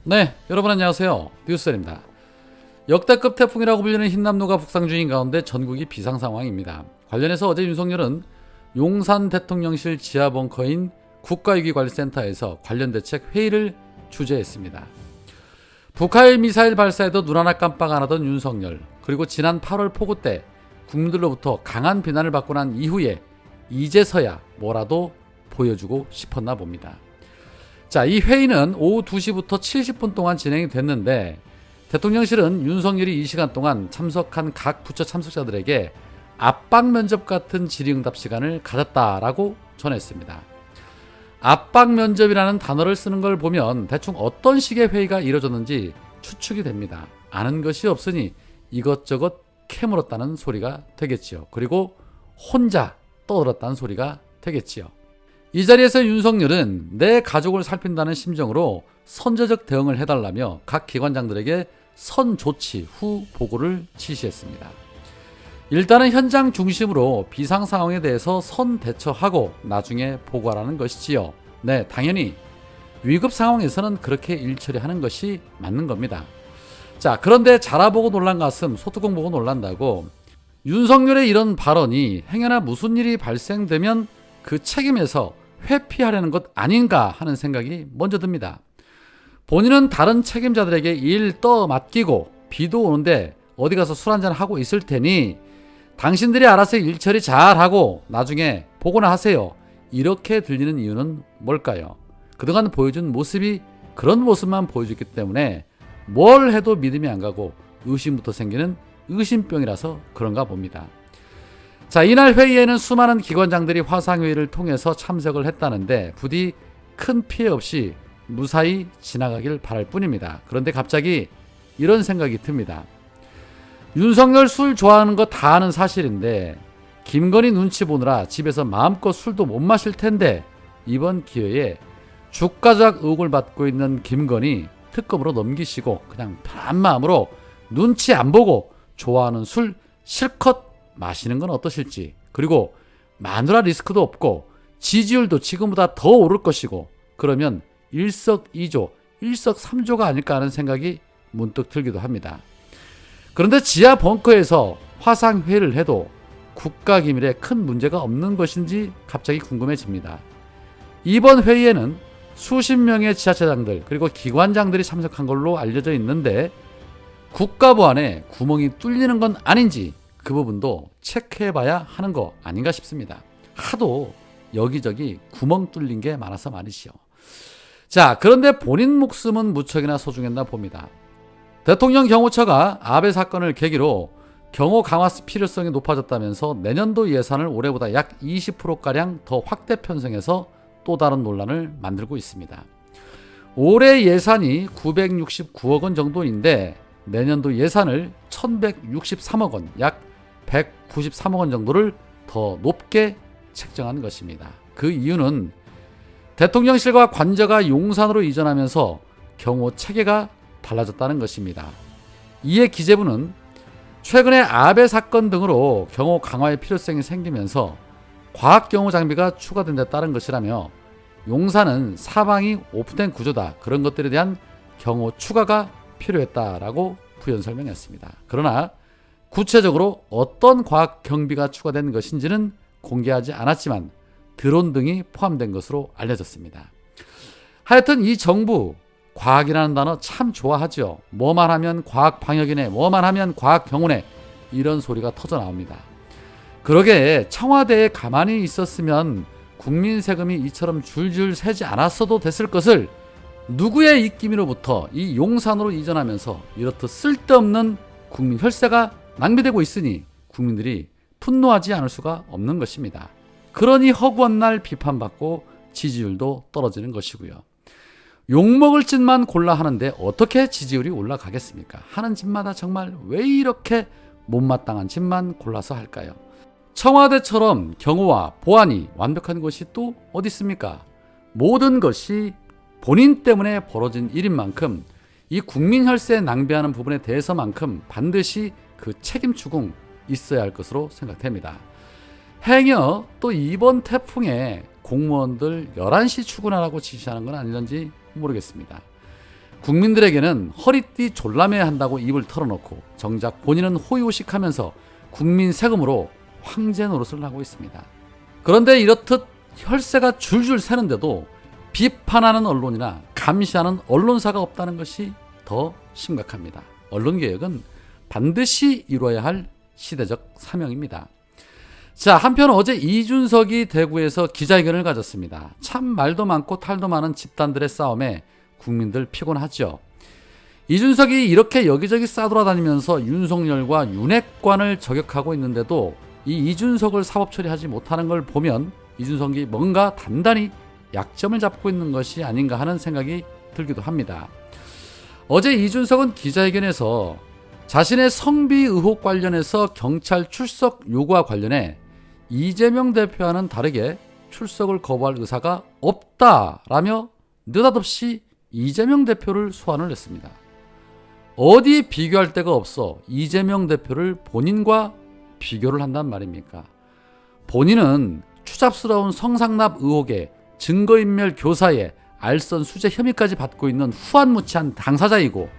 네, 여러분 안녕하세요. 뉴스입니다. 역대급 태풍이라고 불리는 흰남노가 북상 중인 가운데 전국이 비상 상황입니다. 관련해서 어제 윤석열은 용산 대통령실 지하 벙커인 국가위기관리센터에서 관련 대책 회의를 주재했습니다. 북한의 미사일 발사에도 눈 하나 깜빡 안 하던 윤석열, 그리고 지난 8월 폭우 때 국민들로부터 강한 비난을 받고 난 이후에 이제서야 뭐라도 보여주고 싶었나 봅니다. 자, 이 회의는 오후 2시부터 70분 동안 진행이 됐는데 대통령실은 윤석열이 이 시간 동안 참석한 각 부처 참석자들에게 압박 면접 같은 질의응답 시간을 가졌다라고 전했습니다. 압박 면접이라는 단어를 쓰는 걸 보면 대충 어떤 식의 회의가 이루어졌는지 추측이 됩니다. 아는 것이 없으니 이것저것 캐물었다는 소리가 되겠지요. 그리고 혼자 떠들었다는 소리가 되겠지요. 이 자리에서 윤석열은 내 가족을 살핀다는 심정으로 선제적 대응을 해달라며 각 기관장들에게 선조치 후 보고를 지시했습니다. 일단은 현장 중심으로 비상 상황에 대해서 선대처하고 나중에 보고하라는 것이지요. 네, 당연히 위급 상황에서는 그렇게 일처리하는 것이 맞는 겁니다. 자, 그런데 자라보고 놀란 가슴 소뚜껑 보고 놀란다고 윤석열의 이런 발언이 행여나 무슨 일이 발생되면 그 책임에서 회피하려는 것 아닌가 하는 생각이 먼저 듭니다. 본인은 다른 책임자들에게 일 떠맡기고 비도 오는데 어디 가서 술 한잔 하고 있을 테니 당신들이 알아서 일 처리 잘하고 나중에 보고나 하세요. 이렇게 들리는 이유는 뭘까요? 그동안 보여준 모습이 그런 모습만 보여줬기 때문에 뭘 해도 믿음이 안 가고 의심부터 생기는 의심병이라서 그런가 봅니다. 자, 이날 회의에는 수많은 기관장들이 화상회의를 통해서 참석을 했다는데 부디 큰 피해 없이 무사히 지나가길 바랄 뿐입니다. 그런데 갑자기 이런 생각이 듭니다. 윤석열 술 좋아하는 거 다 아는 사실인데 김건희 눈치 보느라 집에서 마음껏 술도 못 마실 텐데 이번 기회에 주가조작 의혹을 받고 있는 김건희 특검으로 넘기시고 그냥 편한 마음으로 눈치 안 보고 좋아하는 술 실컷 마시는 건 어떠실지. 그리고 마누라 리스크도 없고 지지율도 지금보다 더 오를 것이고 그러면 일석이조, 일석삼조가 아닐까 하는 생각이 문득 들기도 합니다. 그런데 지하 벙커에서 화상회의를 해도 국가기밀에 큰 문제가 없는 것인지 갑자기 궁금해집니다. 이번 회의에는 수십 명의 지자체장들 그리고 기관장들이 참석한 걸로 알려져 있는데 국가부 안에 구멍이 뚫리는 건 아닌지 그 부분도 체크해봐야 하는 거 아닌가 싶습니다. 하도 여기저기 구멍 뚫린 게 많아서 말이시오. 자, 그런데 본인 목숨은 무척이나 소중했나 봅니다. 대통령 경호처가 아베 사건을 계기로 경호 강화 필요성이 높아졌다면서 내년도 예산을 올해보다 약 20%가량 더 확대 편성해서 또 다른 논란을 만들고 있습니다. 올해 예산이 969억 원 정도인데 내년도 예산을 1163억 원, 약 193억 원 정도를 더 높게 책정한 것입니다. 그 이유는 대통령실과 관저가 용산으로 이전하면서 경호 체계가 달라졌다는 것입니다. 이에 기재부는 최근에 아베 사건 등으로 경호 강화의 필요성이 생기면서 과학 경호 장비가 추가된 데 따른 것이라며 용산은 사방이 오픈된 구조다. 그런 것들에 대한 경호 추가가 필요했다라고 부연 설명했습니다. 그러나 구체적으로 어떤 과학 경비가 추가된 것인지는 공개하지 않았지만 드론 등이 포함된 것으로 알려졌습니다. 하여튼 이 정부 과학이라는 단어 참 좋아하죠. 뭐만 하면 과학 방역이네, 뭐만 하면 과학 경호네 이런 소리가 터져 나옵니다. 그러게 청와대에 가만히 있었으면 국민 세금이 이처럼 줄줄 새지 않았어도 됐을 것을 누구의 입김으로부터 이 용산으로 이전하면서 이렇듯 쓸데없는 국민 혈세가 낭비되고 있으니 국민들이 분노하지 않을 수가 없는 것입니다. 그러니 허구한 날 비판받고 지지율도 떨어지는 것이고요. 욕먹을 짓만 골라 하는데 어떻게 지지율이 올라가겠습니까? 하는 짓마다 정말 왜 이렇게 못마땅한 짓만 골라서 할까요? 청와대처럼 경호와 보안이 완벽한 곳이 또 어디 있습니까? 모든 것이 본인 때문에 벌어진 일인 만큼 이 국민 혈세 낭비하는 부분에 대해서만큼 반드시 그 책임 추궁 있어야 할 것으로 생각됩니다. 행여 또 이번 태풍에 공무원들 11시 출근하라고 지시하는 건 아닌지 모르겠습니다. 국민들에게는 허리띠 졸라매야 한다고 입을 털어놓고 정작 본인은 호의호식하면서 국민 세금으로 황제 노릇을 하고 있습니다. 그런데 이렇듯 혈세가 줄줄 새는데도 비판하는 언론이나 감시하는 언론사가 없다는 것이 더 심각합니다. 언론개혁은 반드시 이루어야 할 시대적 사명입니다. 자, 한편 어제 이준석이 대구에서 기자회견을 가졌습니다. 참 말도 많고 탈도 많은 집단들의 싸움에 국민들 피곤하죠. 이준석이 이렇게 여기저기 싸돌아다니면서 윤석열과 윤핵관을 저격하고 있는데도 이 이준석을 사법 처리하지 못하는 걸 보면 이준석이 뭔가 단단히 약점을 잡고 있는 것이 아닌가 하는 생각이 들기도 합니다. 어제 이준석은 기자회견에서 자신의 성비 의혹 관련해서 경찰 출석 요구와 관련해 이재명 대표와는 다르게 출석을 거부할 의사가 없다라며 느닷없이 이재명 대표를 소환을 했습니다. 어디 비교할 데가 없어 이재명 대표를 본인과 비교를 한단 말입니까? 본인은 추잡스러운 성상납 의혹에 증거인멸 교사에 알선 수재 혐의까지 받고 있는 후한무치한 당사자이고,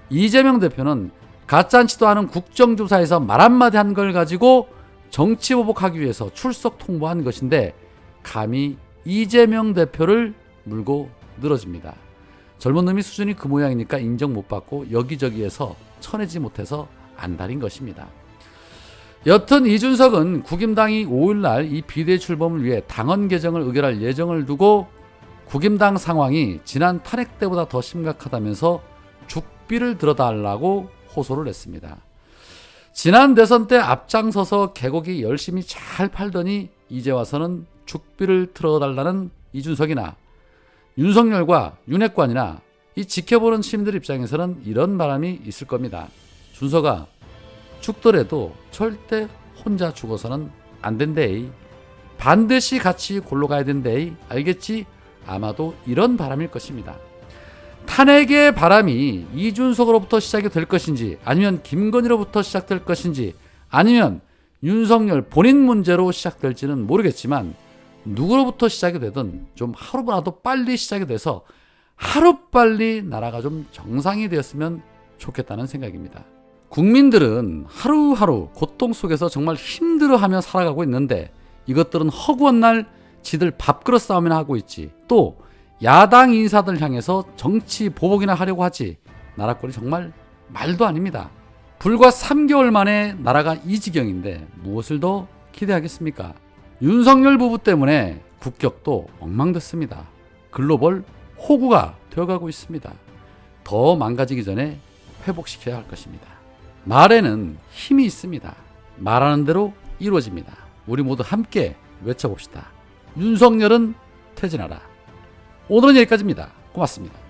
이재명 대표는 가짜않지도 않은 국정조사에서 말 한마디 한 걸 가지고 정치보복하기 위해서 출석 통보한 것인데 감히 이재명 대표를 물고 늘어집니다. 젊은 놈이 수준이 그 모양이니까 인정 못 받고 여기저기에서 쳐내지 못해서 안달인 것입니다. 여튼 이준석은 국임당이 5일날 이 비대위 출범을 위해 당헌 개정을 의결할 예정을 두고 국임당 상황이 지난 탄핵 때보다 더 심각하다면서 죽비를 들어달라고 호소를 했습니다. 지난 대선 때 앞장서서 개고기 열심히 잘 팔더니 이제 와서는 죽비를 틀어달라는 이준석이나 윤석열과 윤핵관이나 이 지켜보는 시민들 입장에서는 이런 바람이 있을 겁니다. 준석아, 죽더라도 절대 혼자 죽어서는 안 된대. 반드시 같이 골로 가야 된대. 알겠지? 아마도 이런 바람일 것입니다. 탄핵의 바람이 이준석으로부터 시작이 될 것인지, 아니면 김건희로부터 시작될 것인지, 아니면 윤석열 본인 문제로 시작될지는 모르겠지만 누구로부터 시작이 되든 좀 하루라도 빨리 시작이 돼서 하루빨리 나라가 좀 정상이 되었으면 좋겠다는 생각입니다. 국민들은 하루하루 고통 속에서 정말 힘들어하며 살아가고 있는데 이것들은 허구한 날 지들 밥그릇 싸움이나 하고 있지, 또 야당 인사들 향해서 정치 보복이나 하려고 하지, 나라꼴이 정말 말도 아닙니다. 불과 3개월 만에 나라가 이 지경인데 무엇을 더 기대하겠습니까? 윤석열 부부 때문에 국격도 엉망됐습니다. 글로벌 호구가 되어가고 있습니다. 더 망가지기 전에 회복시켜야 할 것입니다. 말에는 힘이 있습니다. 말하는 대로 이루어집니다. 우리 모두 함께 외쳐봅시다. 윤석열은 퇴진하라. 오늘은 여기까지입니다. 고맙습니다.